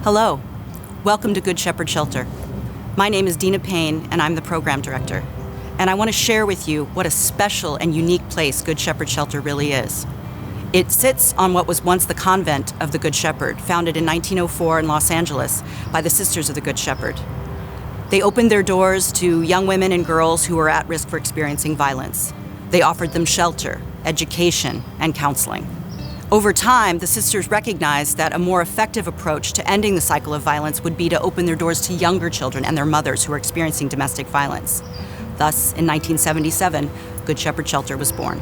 Hello, welcome to Good Shepherd Shelter. My name is Dina Payne and I'm the program director. And I want to share with you what a special and unique place Good Shepherd Shelter really is. It sits on what was once the convent of the Good Shepherd, founded in 1904 in Los Angeles by the Sisters of the Good Shepherd. They opened their doors to young women and girls who were at risk for experiencing violence. They offered them shelter, education, and counseling. Over time, the sisters recognized that a more effective approach to ending the cycle of violence would be to open their doors to younger children and their mothers who were experiencing domestic violence. Thus, in 1977, Good Shepherd Shelter was born.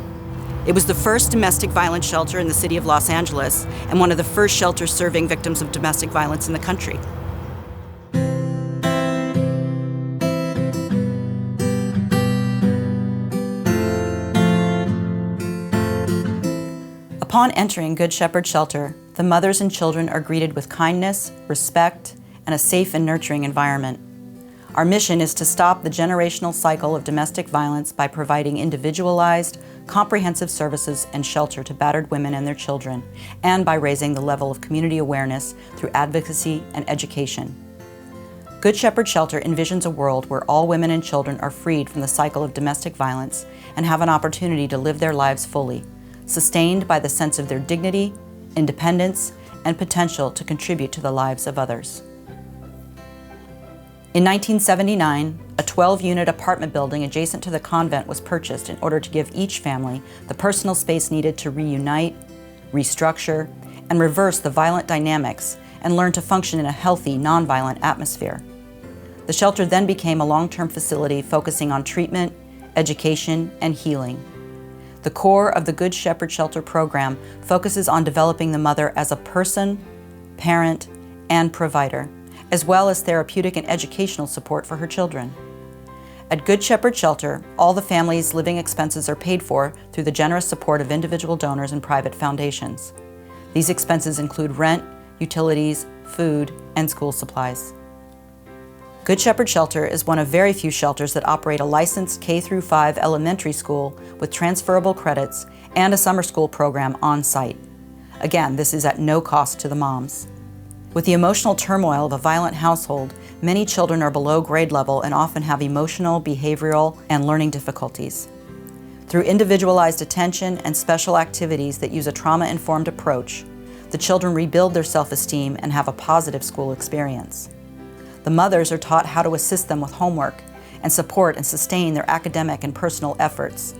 It was the first domestic violence shelter in the city of Los Angeles and one of the first shelters serving victims of domestic violence in the country. Upon entering Good Shepherd Shelter, the mothers and children are greeted with kindness, respect, and a safe and nurturing environment. Our mission is to stop the generational cycle of domestic violence by providing individualized, comprehensive services and shelter to battered women and their children, and by raising the level of community awareness through advocacy and education. Good Shepherd Shelter envisions a world where all women and children are freed from the cycle of domestic violence and have an opportunity to live their lives fully, sustained by the sense of their dignity, independence, and potential to contribute to the lives of others. In 1979, a 12-unit apartment building adjacent to the convent was purchased in order to give each family the personal space needed to reunite, restructure, and reverse the violent dynamics and learn to function in a healthy, nonviolent atmosphere. The shelter then became a long-term facility focusing on treatment, education, and healing. The core of the Good Shepherd Shelter program focuses on developing the mother as a person, parent, and provider, as well as therapeutic and educational support for her children. At Good Shepherd Shelter, all the family's living expenses are paid for through the generous support of individual donors and private foundations. These expenses include rent, utilities, food, and school supplies. Good Shepherd Shelter is one of very few shelters that operate a licensed K-5 elementary school with transferable credits and a summer school program on site. Again, this is at no cost to the moms. With the emotional turmoil of a violent household, many children are below grade level and often have emotional, behavioral, and learning difficulties. Through individualized attention and special activities that use a trauma-informed approach, the children rebuild their self-esteem and have a positive school experience. The mothers are taught how to assist them with homework and support and sustain their academic and personal efforts.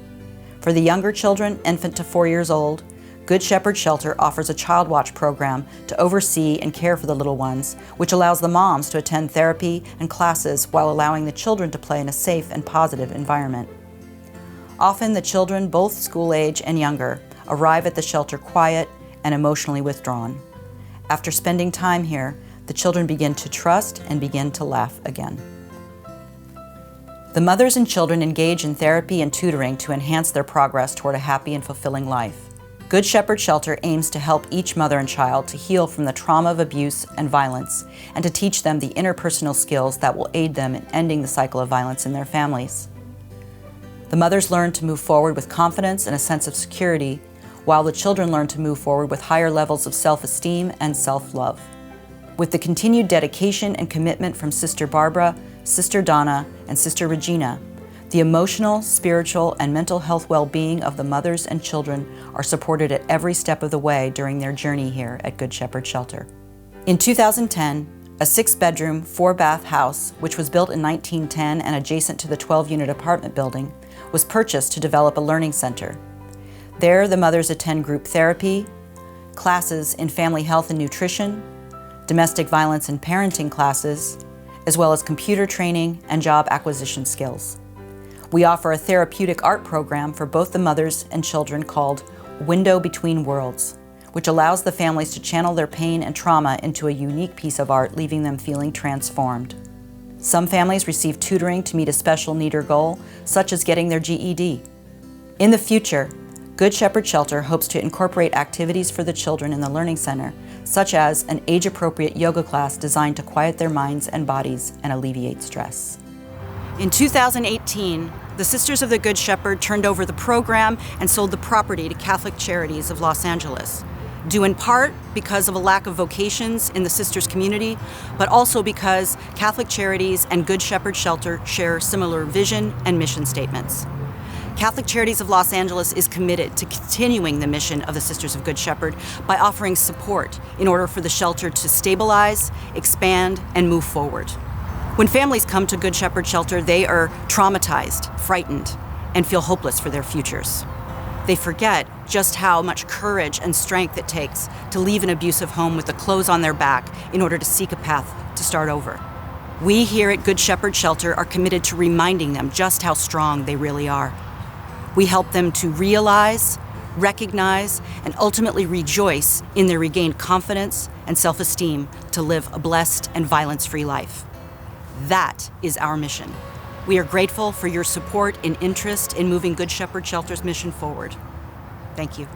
For the younger children, infant to 4 years old, Good Shepherd Shelter offers a Child Watch program to oversee and care for the little ones, which allows the moms to attend therapy and classes while allowing the children to play in a safe and positive environment. Often the children, both school age and younger, arrive at the shelter quiet and emotionally withdrawn. After spending time here, the children begin to trust and begin to laugh again. The mothers and children engage in therapy and tutoring to enhance their progress toward a happy and fulfilling life. Good Shepherd Shelter aims to help each mother and child to heal from the trauma of abuse and violence and to teach them the interpersonal skills that will aid them in ending the cycle of violence in their families. The mothers learn to move forward with confidence and a sense of security, while the children learn to move forward with higher levels of self-esteem and self-love. With the continued dedication and commitment from Sister Barbara, Sister Donna, and Sister Regina, the emotional, spiritual, and mental health well-being of the mothers and children are supported at every step of the way during their journey here at Good Shepherd Shelter. In 2010, a 6-bedroom, 4-bath house, which was built in 1910 and adjacent to the 12-unit apartment building, was purchased to develop a learning center. There, the mothers attend group therapy, classes in family health and nutrition, domestic violence and parenting classes, as well as computer training and job acquisition skills. We offer a therapeutic art program for both the mothers and children called Window Between Worlds, which allows the families to channel their pain and trauma into a unique piece of art, leaving them feeling transformed. Some families receive tutoring to meet a special need or goal, such as getting their GED. In the future, Good Shepherd Shelter hopes to incorporate activities for the children in the Learning Center, such as an age-appropriate yoga class designed to quiet their minds and bodies and alleviate stress. In 2018, the Sisters of the Good Shepherd turned over the program and sold the property to Catholic Charities of Los Angeles. due in part because of a lack of vocations in the Sisters community, but also because Catholic Charities and Good Shepherd Shelter share similar vision and mission statements. Catholic Charities of Los Angeles is committed to continuing the mission of the Sisters of Good Shepherd by offering support in order for the shelter to stabilize, expand, and move forward. When families come to Good Shepherd Shelter, they are traumatized, frightened, and feel hopeless for their futures. They forget just how much courage and strength it takes to leave an abusive home with the clothes on their back in order to seek a path to start over. We here at Good Shepherd Shelter are committed to reminding them just how strong they really are. We help them to realize, recognize, and ultimately rejoice in their regained confidence and self-esteem to live a blessed and violence-free life. That is our mission. We are grateful for your support and interest in moving Good Shepherd Shelter's mission forward. Thank you.